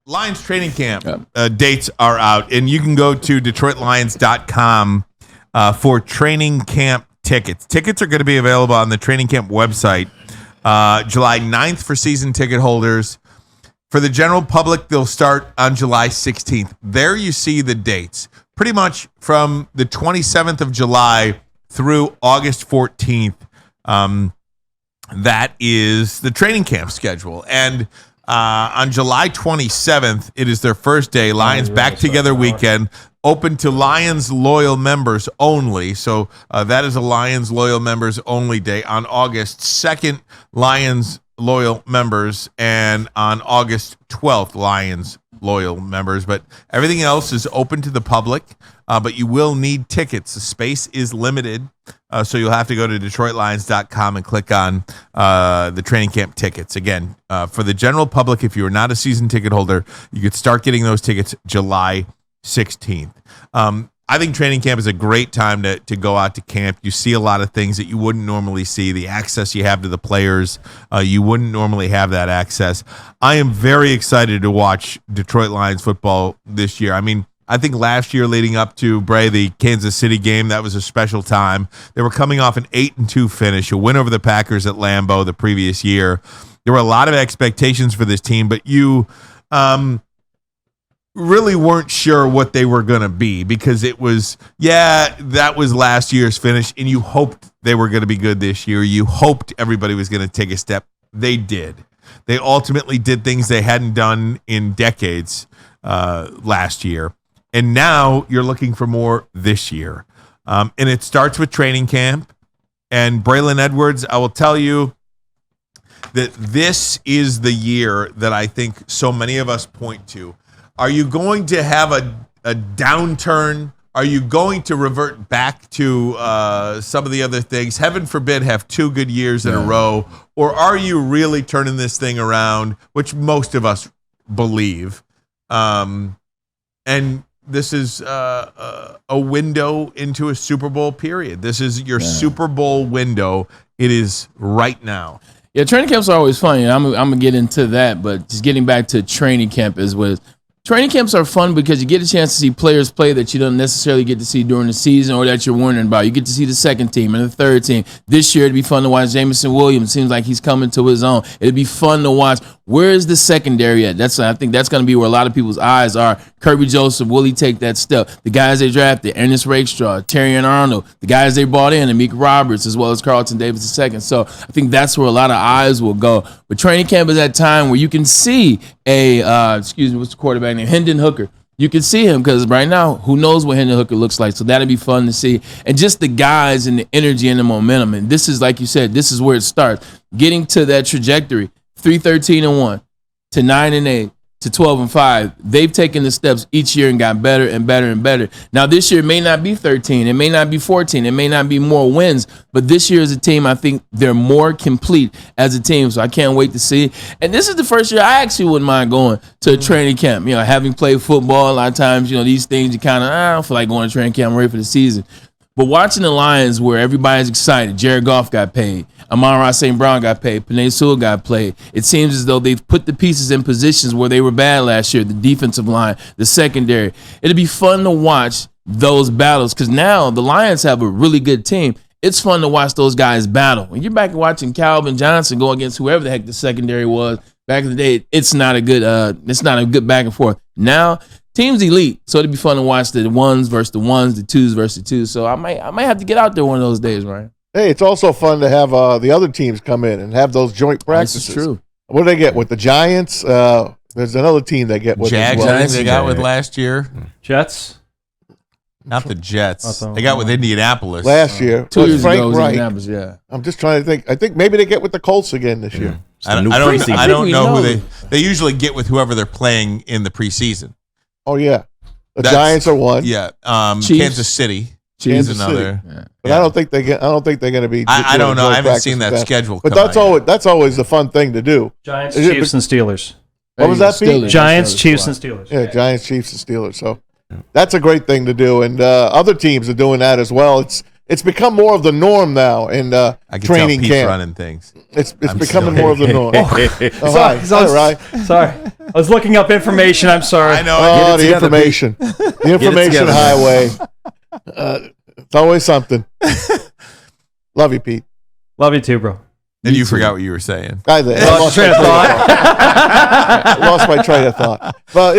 Lions training camp dates are out, and you can go to DetroitLions.com for training camp tickets. Tickets are going to be available on the training camp website July 9th for season ticket holders. For the general public, they'll start on July 16th. There you see the dates. Pretty much from the 27th of July through August 14th. That is the training camp schedule. And on July 27th, it is their first day. Lions Back Together weekend, open to Lions loyal members only. So that is a Lions loyal members only day. On August 2nd, Lions loyal members, and on August 12th, Lions loyal members. But everything else is open to the public, but you will need tickets. The space is limited, so you'll have to go to DetroitLions.com and click on the training camp tickets. Again, for the general public, if you are not a season ticket holder, you could start getting those tickets July 16th. I think training camp is a great time to go out to camp. You see a lot of things that you wouldn't normally see. The access you have to the players, you wouldn't normally have that access. I am very excited to watch Detroit Lions football this year. I mean, I think last year leading up to the Kansas City game, that was a special time. They were coming off an 8-2 finish, a win over the Packers at Lambeau the previous year. There were a lot of expectations for this team, but you really weren't sure what they were going to be, because it was, that was last year's finish, and you hoped they were going to be good this year. You hoped everybody was going to take a step. They did. They ultimately did things they hadn't done in decades last year. And now you're looking for more this year. And it starts with training camp. And Braylon Edwards, I will tell you that this is the year that I think so many of us point to. Are you going to have a downturn? Are you going to revert back to some of the other things? Heaven forbid have 2 good years in a row. Or are you really turning this thing around, which most of us believe? And this is a window into a Super Bowl period. This is your Super Bowl window. It is right now. Yeah, training camps are always fun. I'm going to get into that, but just getting back to training camp is what training camps are fun, because you get a chance to see players play that you don't necessarily get to see during the season or that you're wondering about. You get to see the second team and the third team. This year, it'd be fun to watch Jameson Williams. Seems like he's coming to his own. It'd be fun to watch. Where is the secondary at? I think that's going to be where a lot of people's eyes are. Kirby Joseph, will he take that step? The guys they drafted, Ernest Rakestraw, Terrion Arnold, the guys they brought in, Amik Roberts, as well as Carlton Davis II. So I think that's where a lot of eyes will go. But training camp is that time where you can see what's the quarterback name? Hendon Hooker. You can see him, because right now, who knows what Hendon Hooker looks like. So that'll be fun to see. And just the guys and the energy and the momentum. And this is, like you said, this is where it starts. Getting to that trajectory, 3-13-1 to 9-8 to 12-5. They've taken the steps each year and got better and better and better. Now, this year may not be 13. It may not be 14. It may not be more wins. But this year as a team, I think they're more complete as a team. So I can't wait to see. And this is the first year I actually wouldn't mind going to a training camp. You know, having played football, a lot of times, these things you kind of, I don't feel like going to training camp. I'm ready for the season. But watching the Lions where everybody's excited, Jared Goff got paid, Amon-Ra St. Brown got paid, Penei Sewell got played. It seems as though they've put the pieces in positions where they were bad last year, the defensive line, the secondary. It'll be fun to watch those battles, because now the Lions have a really good team. It's fun to watch those guys battle. When you're back watching Calvin Johnson go against whoever the heck the secondary was back in the day, it's not a good back and forth. Now, team's elite, so it'd be fun to watch the ones versus the ones, the twos versus the twos. So I might have to get out there one of those days, Ryan. Hey, it's also fun to have the other teams come in and have those joint practices. This is true. What do they get with the Giants? There's another team they get with Jags, as well. I think they got with last year. Jets? Not the Jets. They got with Indianapolis. Last year. 2 years Frank ago, Wright. Indianapolis, yeah. I'm just trying to think. I think maybe they get with the Colts again this year. I don't know who they usually get with whoever they're playing in the preseason. Oh, yeah. The Giants are one. Yeah. Kansas City. Chiefs is another. Yeah. But I don't think they're going to be. I don't know. I haven't seen that schedule. But that's always the fun thing to do. Giants, Chiefs, and Steelers. What was that, Pete? Giants, Chiefs, and Steelers. Yeah, Giants, Chiefs, and Steelers. So that's a great thing to do, and other teams are doing that as well. it's become more of the norm now in I can training tell Pete's camp. running things. It's becoming more of the norm. Sorry. I was looking up information. I'm sorry. I know. Oh, the information. The information highway. It's always something. Love you, Pete. Love you too, bro. And you forgot what you were saying. I lost my train of thought. Lost my train of thought. But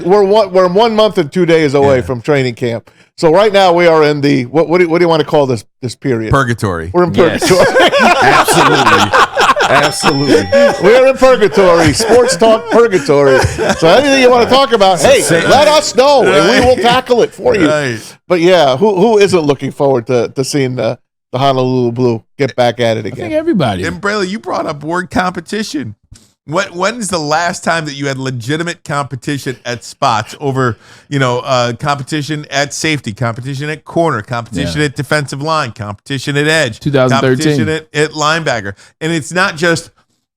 we're 1 month and 2 days away from training camp. So right now we are in the what do you want to call this period? Purgatory. We're in purgatory. Absolutely. We're in purgatory. Sports talk purgatory. So anything you want to talk about, hey, let us know and we will tackle it for you. Right. But yeah, who isn't looking forward to seeing the Honolulu Blue get back at it I again? think everybody. And Braylon, you brought up word competition. When's the last time that you had legitimate competition at spots over, competition at safety, competition at corner, competition at defensive line, competition at edge, 2013. competition at linebacker. And it's not just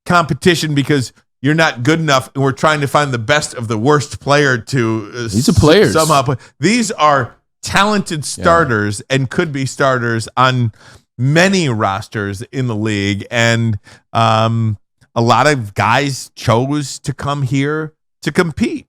competition because you're not good enough and we're trying to find the best of the worst player to These are players. somehow play. These are talented starters and could be starters on many rosters in the league. And a lot of guys chose to come here to compete.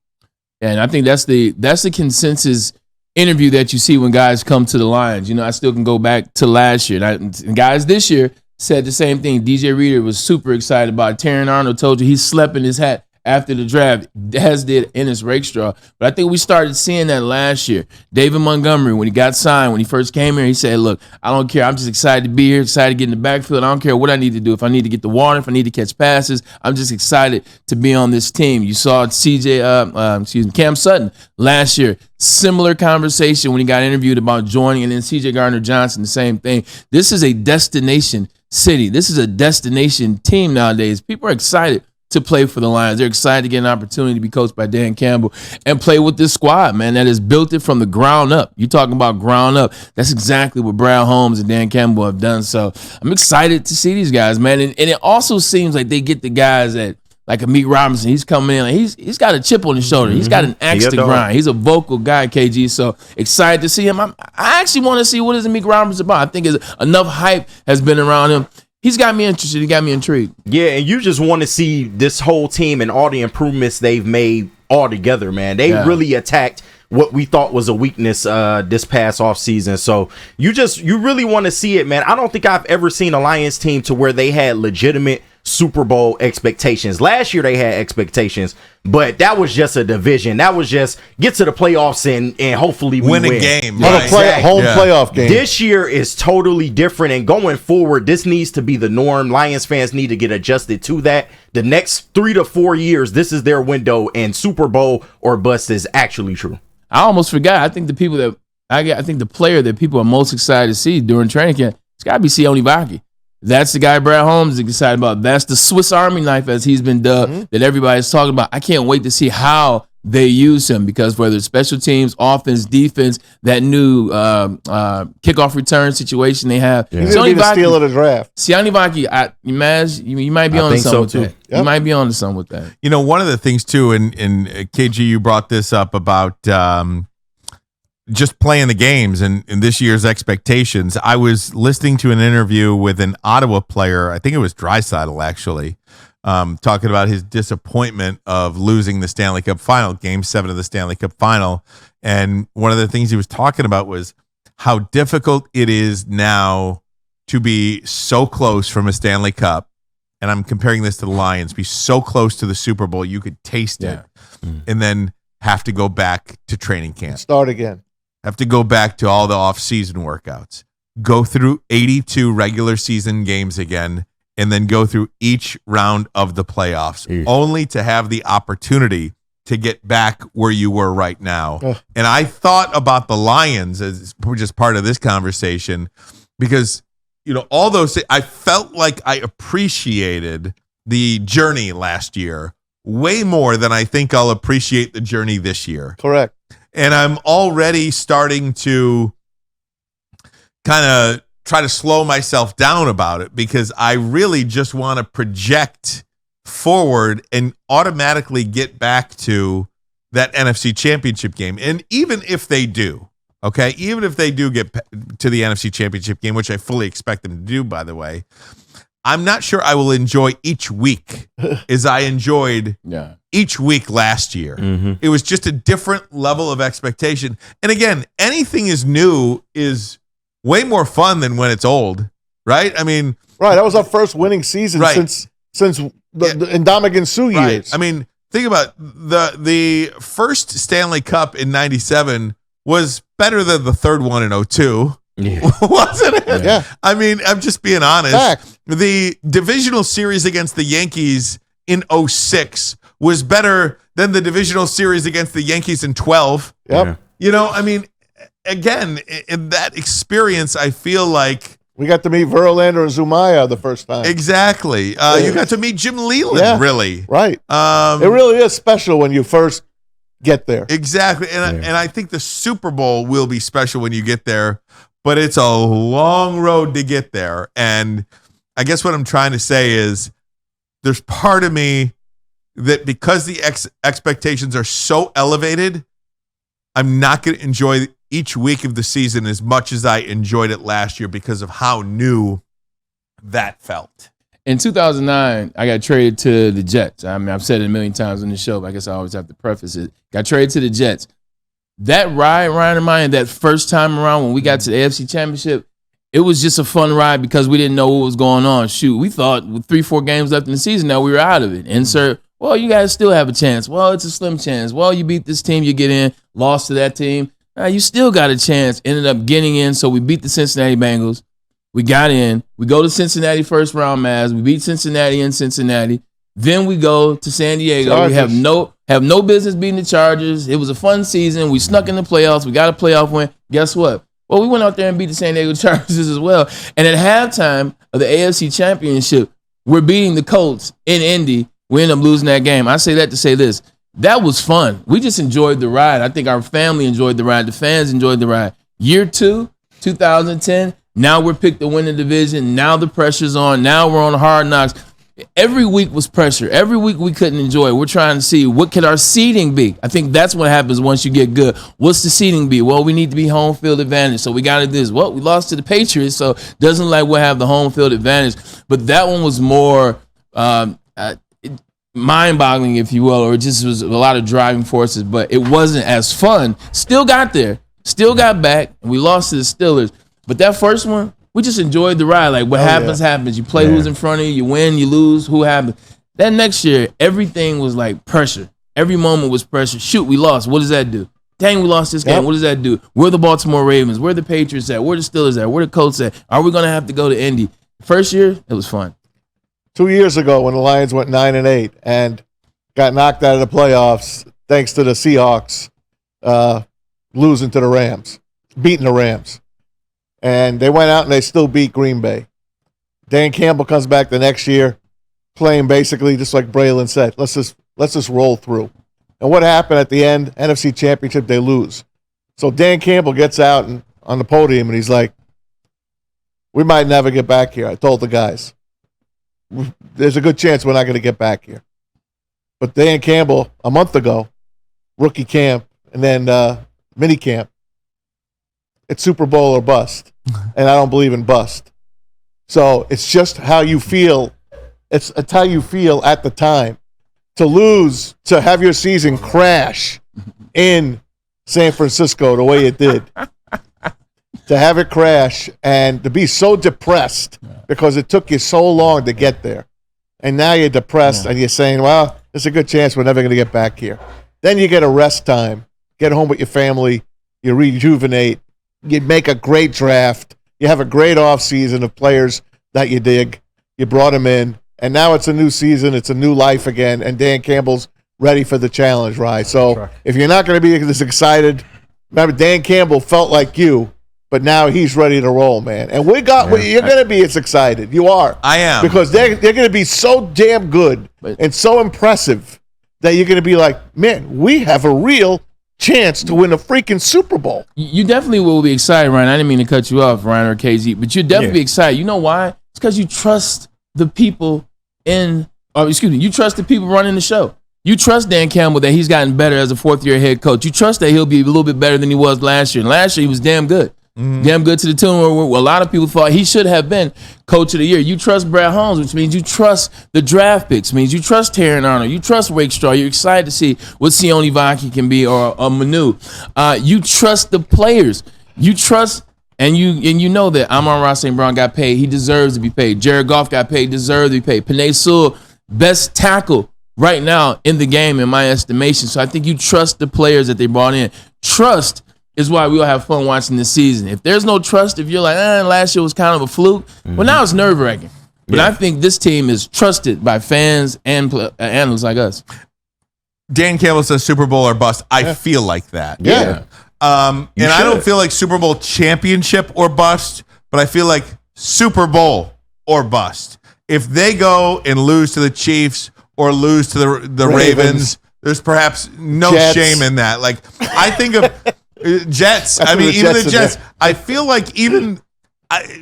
And I think that's the consensus interview that you see when guys come to the Lions. I still can go back to last year. And guys this year said the same thing. DJ Reader was super excited about it. Terran Arnold told you he slept in his hat after the draft, as did Ennis Rakestraw. But I think we started seeing that last year. David Montgomery, when he got signed, when he first came here, he said, look, I don't care. I'm just excited to be here, excited to get in the backfield. I don't care what I need to do. If I need to get the water, if I need to catch passes, I'm just excited to be on this team. You saw Cam Sutton last year. Similar conversation when he got interviewed about joining, and then CJ Gardner-Johnson, the same thing. This is a destination city. This is a destination team nowadays. People are excited to play for the Lions. They're excited to get an opportunity to be coached by Dan Campbell and play with this squad, man, that has built it from the ground up. You're talking about ground up. That's exactly what Brad Holmes and Dan Campbell have done. So I'm excited to see these guys, man. And it also seems like they get the guys that, like Amik Robinson, he's coming in. Like he's got a chip on his shoulder. He's got an axe to grind. He's a vocal guy, KG. So excited to see him. I actually want to see what is Amik Robinson about. I think enough hype has been around him. He's got me interested. He got me intrigued. Yeah, and you just want to see this whole team and all the improvements they've made all together, man. They really attacked what we thought was a weakness this past offseason. So you really want to see it, man. I don't think I've ever seen a Lions team to where they had legitimate Super Bowl expectations. Last year they had expectations, but that was just a division. That was just get to the playoffs and hopefully we win a game. Playoff game. This year is totally different, and going forward, this needs to be the norm. Lions fans need to get adjusted to that. The next 3 to 4 years, this is their window, and Super Bowl or bust is actually true. I almost forgot. I think the player that people are most excited to see during training camp, it's got to be Sione Vaki. That's the guy Brad Holmes is excited about. That's the Swiss Army knife, as he's been dubbed, that everybody's talking about. I can't wait to see how they use him, because whether it's special teams, offense, defense, that new kickoff return situation they have. He's going to be the steal of the draft. Sione Vaki, you might be on to something with that. Yep. You might be on to something with that. One of the things, too, and KG, you brought this up about just playing the games and this year's expectations. I was listening to an interview with an Ottawa player. I think it was Draisaitl, actually, talking about his disappointment of losing the Stanley Cup final, Game 7 of the Stanley Cup final. And one of the things he was talking about was how difficult it is now to be so close from a Stanley Cup. And I'm comparing this to the Lions, be so close to the Super Bowl, you could taste it, and then have to go back to training camp. Start again. Have to go back to all the off-season workouts, go through 82 regular season games again, and then go through each round of the playoffs, only to have the opportunity to get back where you were right now. And I thought about the Lions as just part of this conversation because, all those things, I felt like I appreciated the journey last year way more than I think I'll appreciate the journey this year. Correct. And I'm already starting to kind of try to slow myself down about it because I really just want to project forward and automatically get back to that NFC Championship game. And even if they do, Okay, even if they do get to the NFC Championship game, which I fully expect them to do, by the way, I'm not sure I will enjoy each week as I enjoyed each week last year. It was just a different level of expectation. And again, anything is new is way more fun than when it's old, right? I mean, right. That was our first winning season since the Ndamukong Suh years. I mean, think about the first Stanley Cup in '97 was better than the third one in 2002. Wasn't it? Yeah. I mean, I'm just being honest. Fact. The divisional series against the Yankees in 2006 was better than the divisional series against the Yankees in 12. Yep. You know, I mean, again, in that experience, I feel like we got to meet Verlander and Zumaya the first time. Exactly. You got to meet Jim Leland, really. Right. It really is special when you first get there. Exactly. And I think the Super Bowl will be special when you get there, but it's a long road to get there. And I guess what I'm trying to say is there's part of me that because the expectations are so elevated, I'm not going to enjoy each week of the season as much as I enjoyed it last year because of how new that felt. In 2009, I got traded to the Jets. I mean, I've said it a million times on the show, but I guess I always have to preface it. Got traded to the Jets. That ride, Ryan and mine, that first time around when we got to the AFC Championship, it was just a fun ride because we didn't know what was going on. Shoot, we thought with 3-4 games left in the season, now we were out of it. And sir, well, you guys still have a chance. Well, it's a slim chance. Well, you beat this team, you get in. Lost to that team. You still got a chance. Ended up getting in, so we beat the Cincinnati Bengals. We got in. We go to Cincinnati first round match. We beat Cincinnati in Cincinnati. Then we go to San Diego. Chargers. We have no business beating the Chargers. It was a fun season. We snuck in the playoffs. We got a playoff win. Guess what? Well, we went out there and beat the San Diego Chargers as well. And at halftime of the AFC Championship, we're beating the Colts in Indy. We end up losing that game. I say that to say this. That was fun. We just enjoyed the ride. I think our family enjoyed the ride. The fans enjoyed the ride. Year 2, 2010, now we're picked to win the division. Now the pressure's on. Now we're on Hard Knocks. Every week was pressure. Every week we couldn't enjoy it. We're trying to see what could our seeding be. I think that's what happens once you get good. What's the seeding be? Well, we need to be home field advantage. So we got to do this. Well, we lost to the Patriots, so doesn't like we'll have the home field advantage. But that one was more mind-boggling, if you will, or it just was a lot of driving forces, but it wasn't as fun. Still got there, still got back, and we lost to the Steelers. But that first one, we just enjoyed the ride. Like, what happens. You play who's in front of you, you win, you lose, who happens. That next year, everything was like pressure. Every moment was pressure. Shoot, we lost. What does that do? Dang, we lost this game. What does that do? Where the Baltimore Ravens? Where the Patriots at? Where the Steelers at? Where the Colts at? Are we going to have to go to Indy? First year, it was fun. 2 years ago when the Lions went 9-8 and got knocked out of the playoffs thanks to the Seahawks losing to the Rams, beating the Rams. And they went out and they still beat Green Bay. Dan Campbell comes back the next year playing basically just like Braylon said, let's just roll through. And what happened at the end, NFC Championship, they lose. So Dan Campbell gets out and, on the podium and he's like, we might never get back here. I told the guys. There's a good chance we're not going to get back here. But Dan Campbell, a month ago, rookie camp, and then mini camp, it's Super Bowl or bust. And I don't believe in bust. So it's just how you feel. It's how you feel at the time. To lose, to have your season crash in San Francisco the way it did. To have it crash and to be so depressed because it took you so long to get there. And now you're depressed and you're saying, well, there's a good chance we're never going to get back here. Then you get a rest time, get home with your family, you rejuvenate, you make a great draft, you have a great offseason of players that you dig, you brought them in, and now it's a new season, it's a new life again, and Dan Campbell's ready for the challenge, right? So if you're not going to be this excited, remember Dan Campbell felt like you, but now he's ready to roll, man. And you're going to be as excited. You are. I am. Because they're going to be so damn good and so impressive that you're going to be like, man, we have a real chance to win a freaking Super Bowl. You definitely will be excited, Ryan. I didn't mean to cut you off, Ryan or KZ, but you'll definitely be excited. You know why? It's because you trust the people you trust the people running the show. You trust Dan Campbell that he's gotten better as a fourth-year head coach. You trust that he'll be a little bit better than he was last year. And last year, he was damn good. Damn good to the tune where a lot of people thought he should have been coach of the year. You trust Brad Holmes, which means you trust the draft picks, means you trust Taron Arnold. You trust Wake Straw. You're excited to see what Sione Vaki can be or Manu. You trust the players. You trust, and you know that Amon-Ra St. Brown got paid. He deserves to be paid. Jared Goff got paid. Deserves to be paid. Penei Sewell, best tackle right now in the game, in my estimation. So I think you trust the players that they brought in. Trust is why we'll have fun watching this season. If there's no trust, if you're like, last year was kind of a fluke, well, now it's nerve-wracking. But I think this team is trusted by fans and analysts like us. Dan Campbell says Super Bowl or bust. I feel like that. Yeah. And I don't feel like Super Bowl championship or bust, but I feel like Super Bowl or bust. If they go and lose to the Chiefs or lose to the Ravens, there's perhaps no Jets. shame in that. Like, I think of Jets. I mean, even the Jets. I feel like even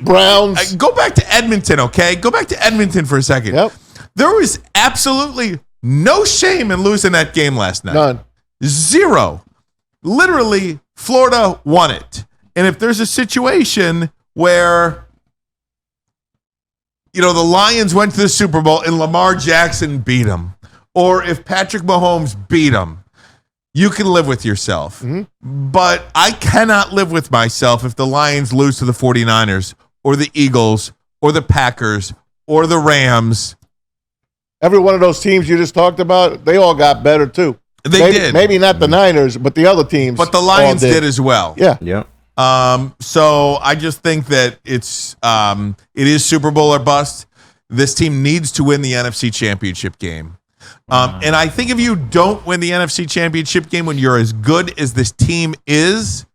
Browns. go back to Edmonton, okay? Go back to Edmonton for a second. Yep. There was absolutely no shame in losing that game last night. None. Zero. Literally, Florida won it. And if there's a situation where, the Lions went to the Super Bowl and Lamar Jackson beat them, or if Patrick Mahomes beat them, you can live with yourself. But I cannot live with myself if the Lions lose to the 49ers or the Eagles or the Packers or the Rams. Every one of those teams you just talked about, they all got better too. They did. Maybe not the Niners, but the other teams. But the Lions did as well. Yeah. Yeah. So I just think that it is Super Bowl or bust. This team needs to win the NFC Championship game. And I think if you don't win the NFC Championship game when you're as good as this team is,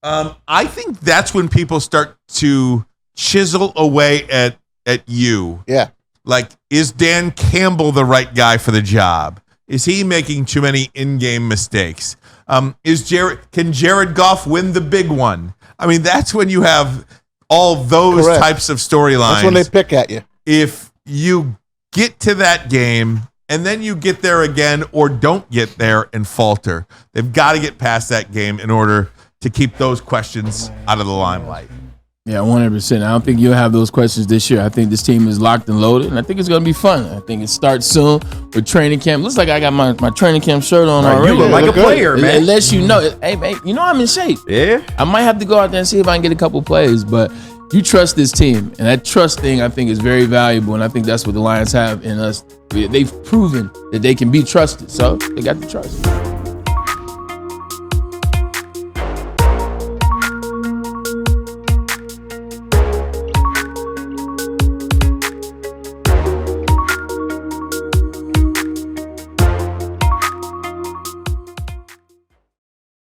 I think that's when people start to chisel away at you. Yeah. Like, is Dan Campbell the right guy for the job? Is he making too many in-game mistakes? Can Jared Goff win the big one? I mean, that's when you have all those Correct. types of storylines. That's when they pick at you. If you get to that game and then you get there again or don't get there and falter, they've got to get past that game in order to keep those questions out of the limelight. Yeah, 100%. I don't think you'll have those questions this year. I think this team is locked and loaded, and I think it's going to be fun. I think it starts soon with training camp. Looks like I got my training camp shirt on already. You look like a player, man. Unless you know, hey, I'm in shape. Yeah. I might have to go out there and see if I can get a couple plays, but you trust this team, and that trust thing I think is very valuable, and I think that's what the Lions have in us. They've proven that they can be trusted, so they got the trust.